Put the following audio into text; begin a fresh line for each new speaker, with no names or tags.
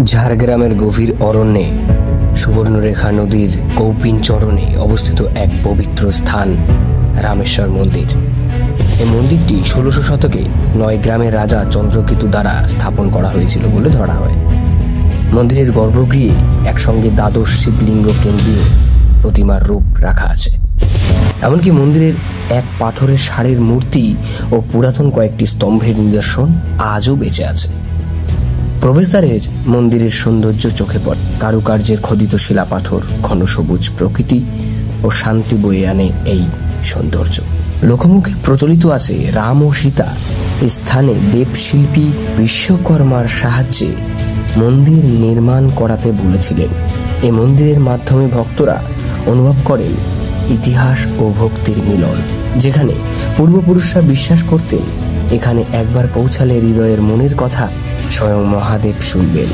ঝাড়গ্রামের গভীর অরণ্যে সুবর্ণরেখা নদীর কৌপিন চরণে অবস্থিত এক পবিত্র স্থান রামেশ্বর মন্দির। এই মন্দিরটি ১৬০০ শতকে নয়গ্রামের রাজা চন্দ্রকেতু দ্বারা স্থাপন করা হয়েছিল বলে ধরা হয়। মন্দিরের গর্ভগৃহে একসঙ্গে দ্বাদশ শিবলিঙ্গ কেন্দ্রীয় প্রতিমার রূপ রাখা আছে। এমনকি মন্দিরের এক পাথরের ষাঁড়ের মূর্তি ও পুরাতন কয়েকটি স্তম্ভের নিদর্শন আজও বেঁচে আছে। প্রবেশদ্বারের মন্দিরের সৌন্দর্য চোখে পড়ে। কারুকার্যের খোদিত শিলাপাথর, ঘন সবুজ প্রকৃতি ও শান্তি বয়ে আনে এই সৌন্দর্য। লোকমুখে প্রচলিত আছে রাম ও সীতা এই স্থানে দেবশিল্পী বিশ্বকর্মার সাহায্যে মন্দির নির্মাণ করাতে বলেছিলেন। এই মন্দিরের মাধ্যমে ভক্তরা অনুভব করেন ইতিহাস ও ভক্তির মিলন। যেখানে পূর্বপুরুষরা বিশ্বাস করতেন এখানে একবার পৌঁছালে হৃদয়ের মনের কথা স্বয়ং মহাদেব শুনবেন।